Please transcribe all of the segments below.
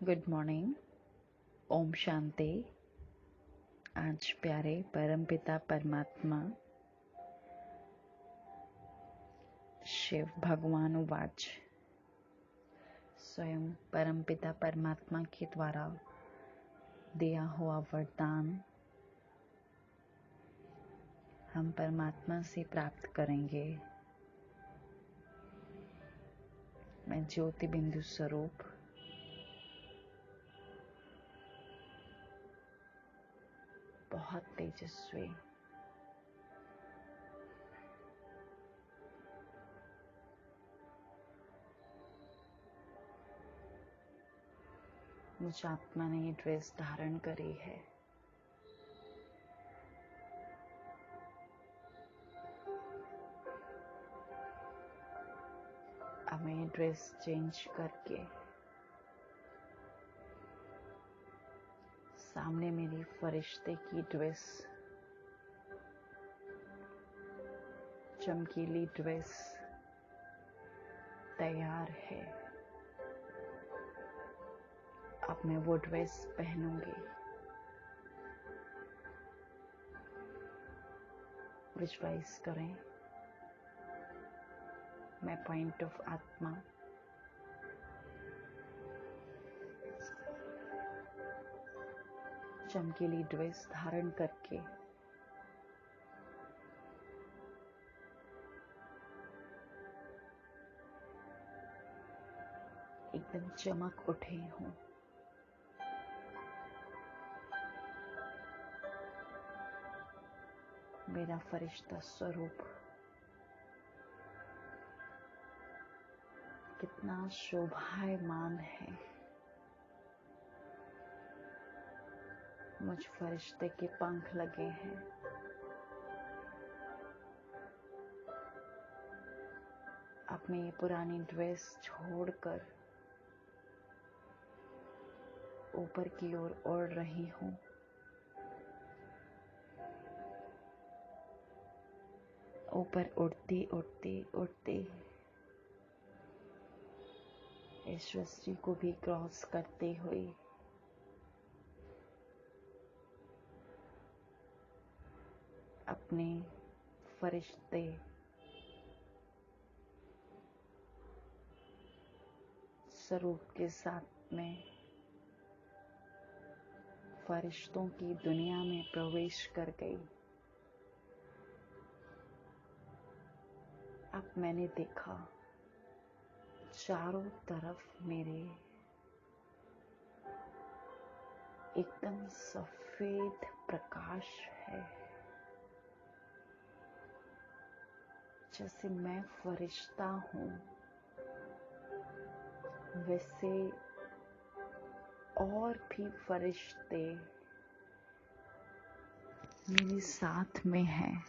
Good morning. Om Shanti. आज प्यारे परमपिता परमात्मा शिव भगवान उवाच। स्वयं परमपिता परमात्मा के द्वारा दिया हुआ वरदान हम परमात्मा से प्राप्त करेंगे। मैं ज्योति बिंदु स्वरूप बहुत तेजस्वी मुझ आत्मा ने ये ड्रेस धारण करी है। अब मैं ये ड्रेस चेंज करके सामने मेरी फरिश्ते की ड्रेस, चमकीली ड्रेस तैयार है। अब मैं वो ड्रेस पहनूंगी। विजुअलाइज करें, मैं पॉइंट ऑफ आत्मा चमकीली ड्रेस धारण करके एकदम चमक उठे हूँ। मेरा फरिश्ता स्वरूप कितना शोभायमान है। मुझ फरिश्ते के पंख लगे हैं। अपनी ये पुरानी ड्रेस छोड़कर ऊपर की ओर उड़ रही हूँ। ऊपर उड़ती उड़ती उड़ती इस सृष्टि को भी क्रॉस करती हुई अपने फरिश्ते स्वरूप के साथ में फरिश्तों की दुनिया में प्रवेश कर गई। अब मैंने देखा चारों तरफ मेरे एकदम सफेद प्रकाश है। जैसे मैं फरिश्ता हूँ वैसे और भी फरिश्ते मेरे साथ में हैं।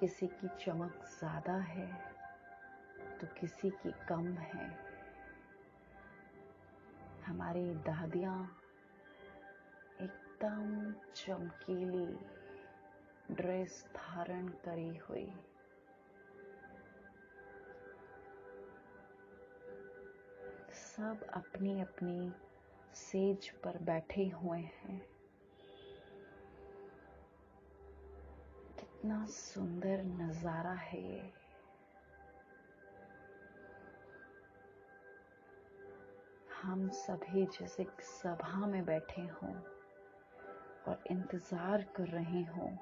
किसी की चमक ज्यादा है तो किसी की कम है। हमारी दादियाँ एकदम चमकीली ड्रेस धारण करी हुई सब अपनी अपनी सेज पर बैठे हुए हैं। कितना सुंदर नजारा है ये। हम सभी जैसे सभा में बैठे हों और इंतजार कर रहे हों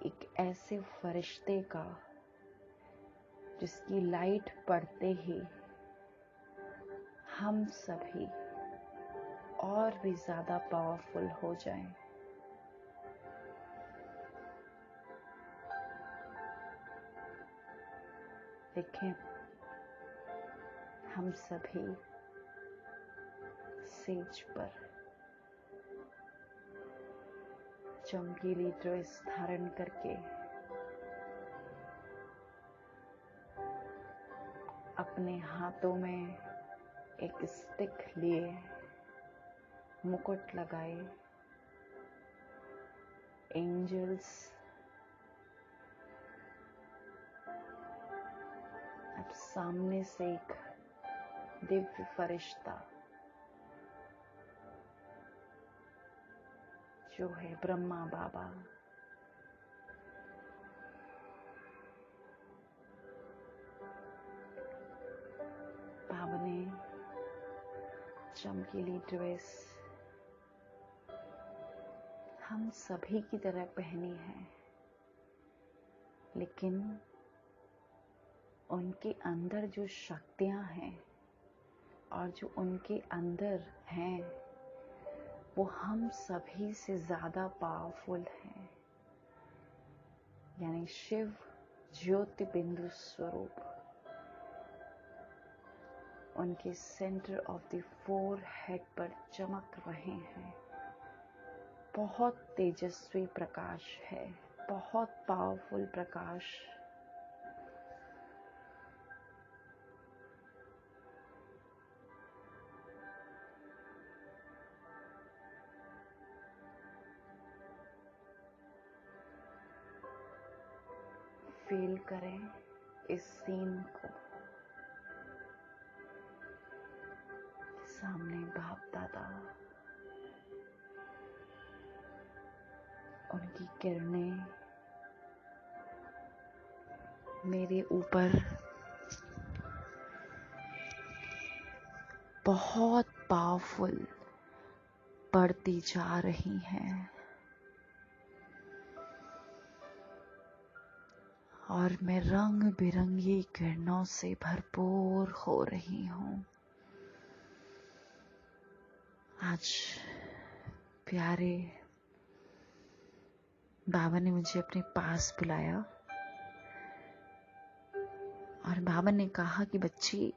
एक ऐसे फरिश्ते का जिसकी लाइट पड़ते ही हम सभी और भी ज्यादा पावरफुल हो जाएं। देखें, हम सभी सेज पर चमकीली ड्रेस धारण करके अपने हाथों में एक स्टिक लिए, मुकुट लगाए, एंजल्स अब सामने से एक दिव्य फरिश्ता जो है ब्रह्मा बाबा, बाबा ने चमकीली ड्रेस हम सभी की तरह पहनी है, लेकिन उनके अंदर जो शक्तियां हैं और जो उनके अंदर हैं वो हम सभी से ज्यादा पावरफुल हैं। यानी शिव ज्योति बिंदु स्वरूप उनके सेंटर ऑफ द फोरहेड पर चमक रहे हैं। बहुत तेजस्वी प्रकाश है, बहुत पावरफुल प्रकाश। फील करें इस सीन को। सामने बाप दादा, उनकी किरणें मेरे ऊपर बहुत पावरफुल पड़ती जा रही हैं और मैं रंग बिरंगी किरणों से भरपूर हो रही हूँ। आज प्यारे बाबा ने मुझे अपने पास बुलाया और बाबा ने कहा कि बच्ची,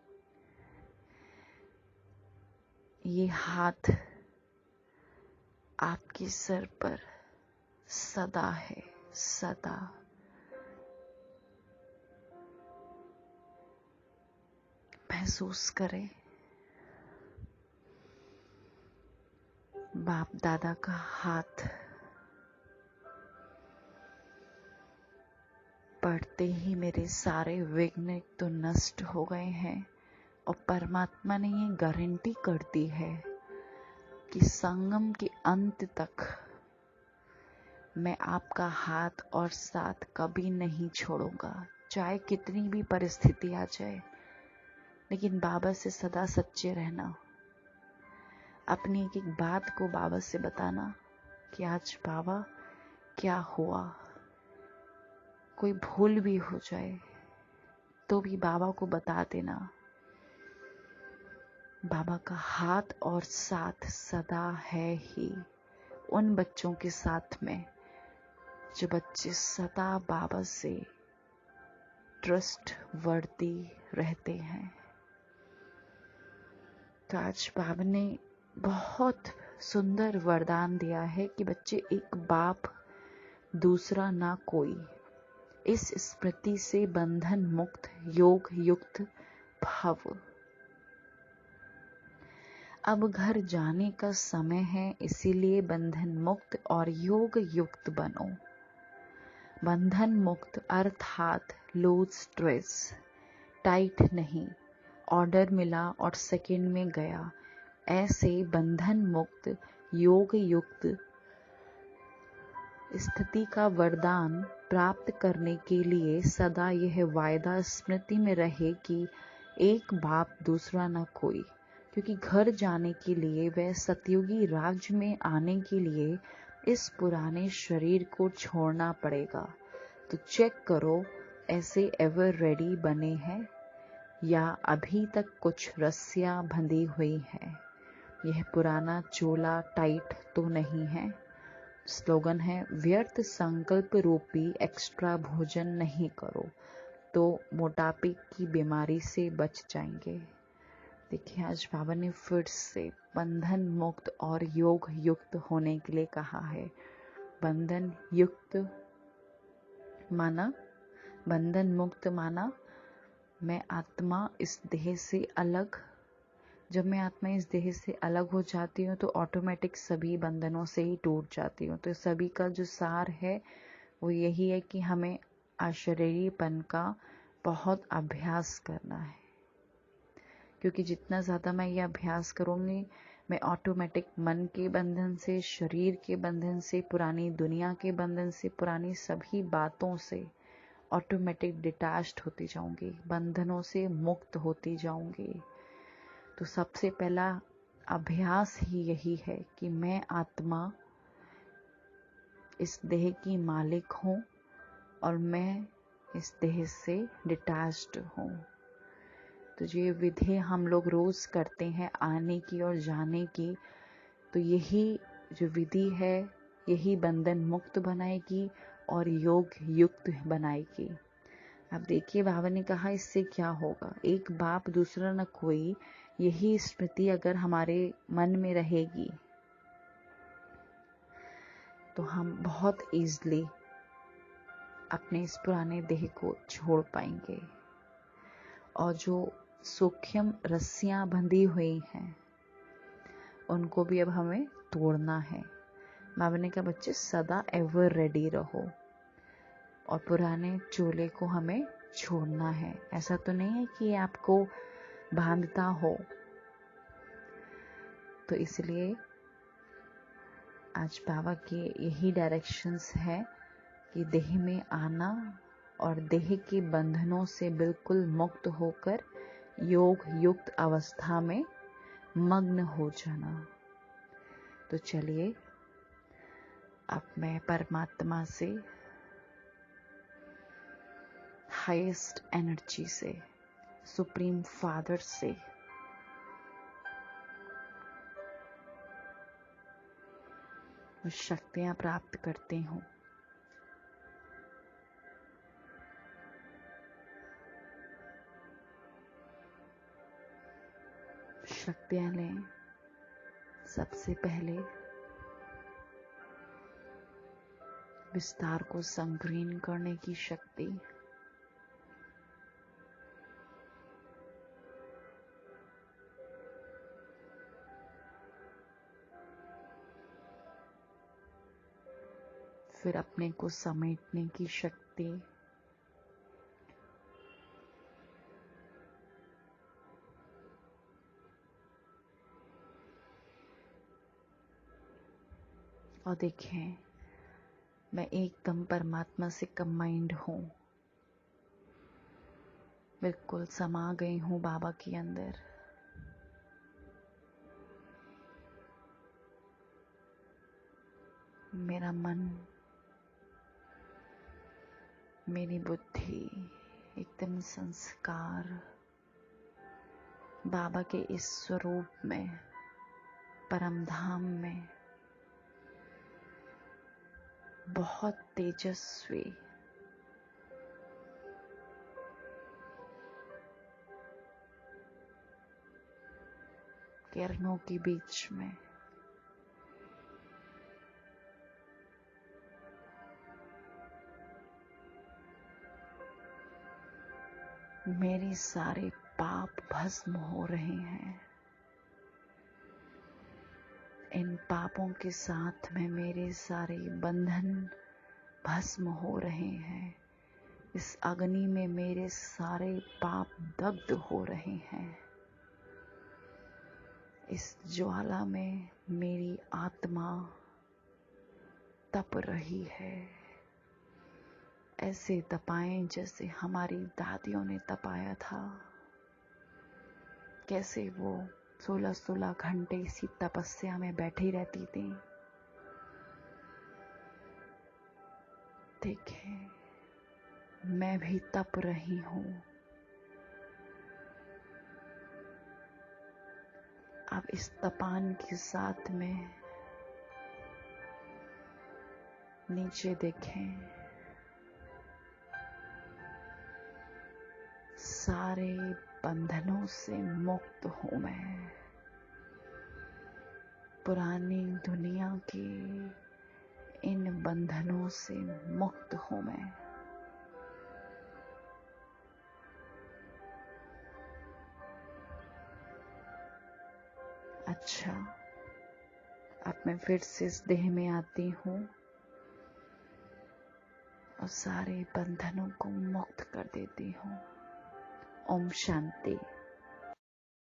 ये हाथ आपके सर पर सदा है, सदा। महसूस करें बाप दादा का हाथ पढ़ते ही मेरे सारे विघ्न तो नष्ट हो गए हैं और परमात्मा ने ये गारंटी कर दी है कि संगम के अंत तक मैं आपका हाथ और साथ कभी नहीं छोड़ूंगा, चाहे कितनी भी परिस्थिति आ जाए। लेकिन बाबा से सदा सच्चे रहना, अपनी एक एक बात को बाबा से बताना कि आज बाबा क्या हुआ। कोई भूल भी हो जाए तो भी बाबा को बता देना। बाबा का हाथ और साथ सदा है ही उन बच्चों के साथ में जो बच्चे सदा बाबा से ट्रस्ट वर्दी रहते हैं। तो आज बाबा ने बहुत सुंदर वरदान दिया है कि बच्चे, एक बाप दूसरा ना कोई, इस स्मृति से बंधन मुक्त योग युक्त भव। अब घर जाने का समय है, इसीलिए बंधन मुक्त और योग युक्त बनो। बंधन मुक्त अर्थात लूज स्ट्रेस, टाइट नहीं, ऑर्डर मिला और सेकंड में गया। ऐसे बंधन मुक्त योग युक्त स्थिति का वरदान प्राप्त करने के लिए सदा यह वायदा स्मृति में रहे कि एक बाप दूसरा न कोई। क्योंकि घर जाने के लिए वह सतयुगी राज्य में आने के लिए इस पुराने शरीर को छोड़ना पड़ेगा। तो चेक करो, ऐसे एवर रेडी बने हैं या अभी तक कुछ रस्सियां बंधी हुई हैं। यह पुराना चोला टाइट तो नहीं है। स्लोगन है, व्यर्थ संकल्प रूपी एक्स्ट्रा भोजन नहीं करो तो मोटापे की बीमारी से बच जाएंगे। देखिए, आज बाबा ने फिर से बंधन मुक्त और योग युक्त होने के लिए कहा है। बंधन युक्त माना, बंधन मुक्त माना मैं आत्मा इस देह से अलग। जब मैं आत्मा इस देह से अलग हो जाती हूँ तो ऑटोमेटिक सभी बंधनों से ही टूट जाती हूँ। तो सभी का जो सार है वो यही है कि हमें अशरीरीपन का बहुत अभ्यास करना है, क्योंकि जितना ज़्यादा मैं ये अभ्यास करूँगी, मैं ऑटोमेटिक मन के बंधन से, शरीर के बंधन से, पुरानी दुनिया के बंधन से, पुरानी सभी बातों से ऑटोमेटिक डिटैच्ड होती जाऊंगी, बंधनों से मुक्त होती जाऊंगी। तो सबसे पहला अभ्यास ही यही है कि मैं आत्मा इस देह की मालिक हूँ और मैं इस देह से डिटैच्ड हूँ। तो ये विधि हम लोग रोज करते हैं आने की और जाने की, तो यही जो विधि है यही बंधन मुक्त बनाएगी और योग युक्त बनाएगी। अब देखिए बाबा ने कहा इससे क्या होगा, एक बाप दूसरा न कोई, यही स्मृति अगर हमारे मन में रहेगी तो हम बहुत ईजिली अपने इस पुराने देह को छोड़ पाएंगे। और जो सूक्ष्म रस्सियां बंधी हुई हैं उनको भी अब हमें तोड़ना है। बाबा ने कहा बच्चे सदा एवर रेडी रहो और पुराने चोले को हमें छोड़ना है। ऐसा तो नहीं है कि आपको बांधता हो। तो इसलिए आज बाबा के यही डायरेक्शंस है कि देह में आना और देह के बंधनों से बिल्कुल मुक्त होकर योग युक्त अवस्था में मग्न हो जाना। तो चलिए अब मैं परमात्मा से, हाईएस्ट एनर्जी से, सुप्रीम फादर से शक्तियां प्राप्त करती हूँ। शक्तियां लें। सबसे पहले विस्तार को संकीर्ण करने की शक्ति, फिर अपने को समेटने की शक्ति, और देखें मैं एकदम परमात्मा से कंबाइंड हूँ, बिल्कुल समा गई हूँ बाबा के अंदर। मेरा मन, मेरी बुद्धि, एकदम संस्कार बाबा के इस स्वरूप में, परम धाम में बहुत तेजस्वी, किरणों के बीच में मेरे सारे पाप भस्म हो रहे हैं। इन पापों के साथ में मेरे सारे बंधन भस्म हो रहे हैं। इस अग्नि में मेरे सारे पाप दग्ध हो रहे हैं। इस ज्वाला में मेरी आत्मा तप रही है। ऐसे तपाएं जैसे हमारी दादियों ने तपाया था। कैसे वो 16-16 घंटे इसी तपस्या में बैठी रहती थी। देखें मैं भी तप रही हूँ। अब इस तपान के साथ में नीचे देखें, सारे बंधनों से मुक्त हूँ मैं। पुरानी दुनिया के इन बंधनों से मुक्त हूँ मैं। अच्छा, अब मैं फिर से इस देह में आती हूँ और सारे बंधनों को मुक्त कर देती हूँ। ओम शांति।